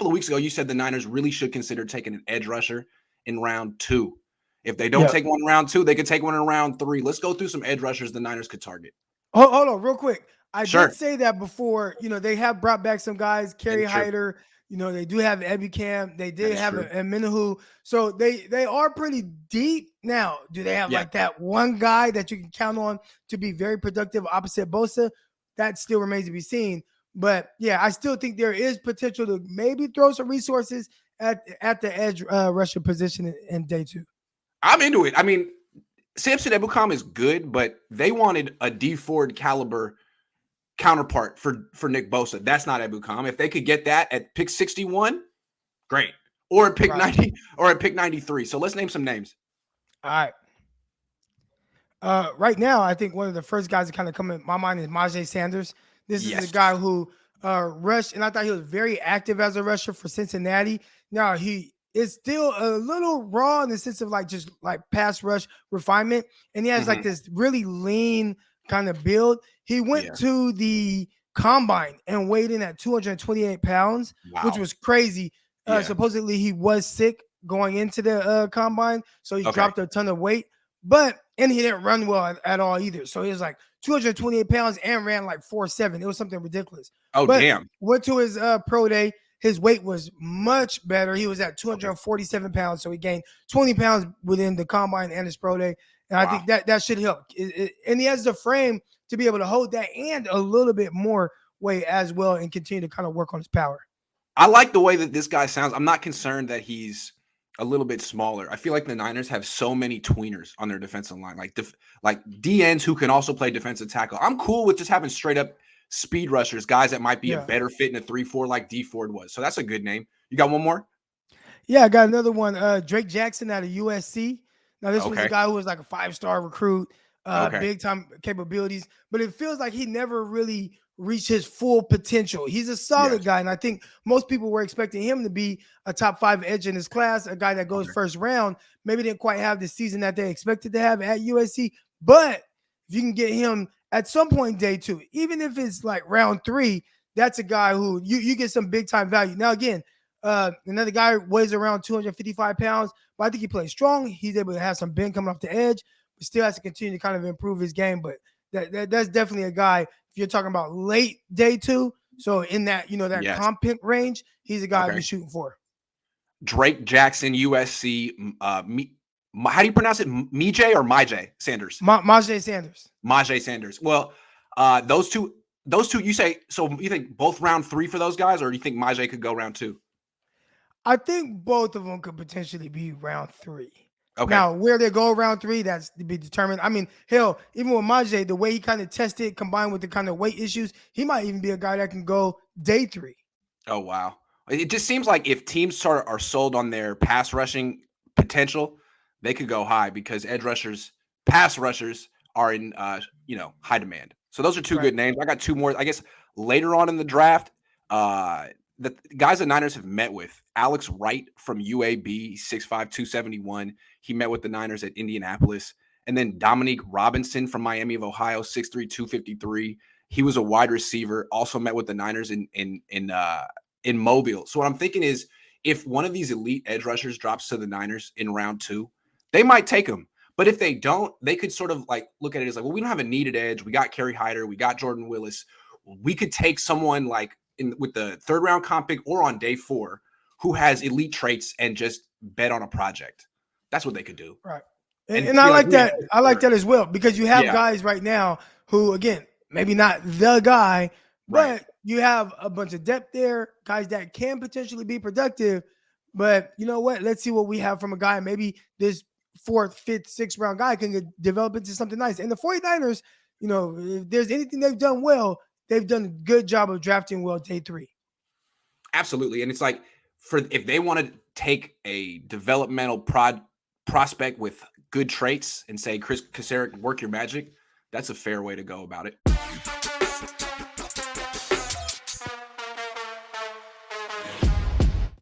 couple of weeks ago, you said the Niners really should consider taking an edge rusher in round 2. If they don't take one in round 2, they could take one in round 3. Let's go through some edge rushers the Niners could target. Hold on, real quick. I Sure. did say that before. They have brought back some guys, Kerry Hyder. They do have Ebukam. They did have a Minahu. So they are pretty deep. Now, do they have like that one guy that you can count on to be very productive opposite Bosa? That still remains to be seen. But yeah, I still think there is potential to maybe throw some resources at the edge rusher position in day 2. I'm into it. I mean, Samson Ebukam is good, but they wanted a D Ford caliber counterpart for Nick Bosa. That's not Ebukam. If they could get that at pick 61, great. Or at pick 90 or at pick 93. So let's name some names. All right. Right now, I think one of the first guys that kind of come in my mind is Myjai Sanders. This is a guy who rushed, and I thought he was very active as a rusher for Cincinnati. Now, he is still a little raw in the sense of just pass rush refinement, and he has like this really lean kind of build. He went to the combine and weighed in at 228 pounds, which was crazy. Supposedly, he was sick going into the combine, so he dropped a ton of weight. And he didn't run well at all either. So he was like 228 pounds and ran like 4.7. It was something ridiculous. Damn. Went to his pro day. His weight was much better. He was at 247 pounds. So he gained 20 pounds within the combine and his pro day. And I think that should help. And he has the frame to be able to hold that and a little bit more weight as well and continue to kind of work on his power. I like the way that this guy sounds. I'm not concerned that he's a little bit smaller. I feel like the Niners have so many tweeners on their defensive line, like DNs who can also play defensive tackle. I'm cool with just having straight up speed rushers, guys that might be a better fit in a 3-4 like D Ford was. So that's a good name. You got one more? Yeah, I got another one. Drake Jackson out of USC. Now, this was a guy who was like a 5-star recruit, big time capabilities, but it feels like he never really reach his full potential. He's a solid guy, and I think most people were expecting him to be a top 5 edge in his class, a guy that goes first round. Maybe didn't quite have the season that they expected to have at USC, but if you can get him at some point day 2, even if it's like round 3, that's a guy who you get some big time value. Now again, another guy weighs around 255 pounds, but I think he plays strong. He's able to have some bend coming off the edge, but still has to continue to kind of improve his game. But that's definitely a guy. If you're talking about late day 2, so in that that comp pick range, he's a guy I'd be shooting for. Drake Jackson, USC. How do you pronounce it? Myjai or Myjai Sanders? Myjai Sanders. Myjai Sanders. Well, those two. You say so? You think both round 3 for those guys, or do you think Myjai could go round 2? I think both of them could potentially be round 3. Okay. Now, where they go round 3, that's to be determined. I mean, hell, even with Myjai, the way he kind of tested combined with the kind of weight issues, he might even be a guy that can go day 3. Oh, wow. It just seems like if teams are sold on their pass rushing potential, they could go high because edge rushers, pass rushers are in, high demand. So those are 2 good names. I got 2 more. I guess later on in the draft, the guys the Niners have met with, Alex Wright from UAB, 6'5", 271. He met with the Niners at Indianapolis. And then Dominique Robinson from Miami of Ohio, 6'3", 253. He was a wide receiver, also met with the Niners in Mobile. So what I'm thinking is if one of these elite edge rushers drops to the Niners in round 2, they might take him. But if they don't, they could sort of like look at it as like, well, we don't have a needed edge. We got Kerry Hyder. We got Jordan Willis. We could take someone like with the 3rd round comp pick or on day 4 who has elite traits and just bet on a project. That's what they could do. Right. And I like that. I like that as well because you have guys right now who, again, maybe not the guy, but you have a bunch of depth there, guys that can potentially be productive. But you know what? Let's see what we have from a guy. Maybe this 4th, 5th, 6th round guy can develop into something nice. And the 49ers, if there's anything they've done well, they've done a good job of drafting well day 3. Absolutely. And it's like if they want to take a developmental prospect with good traits and say, Chris Eric, work your magic, that's a fair way to go about it.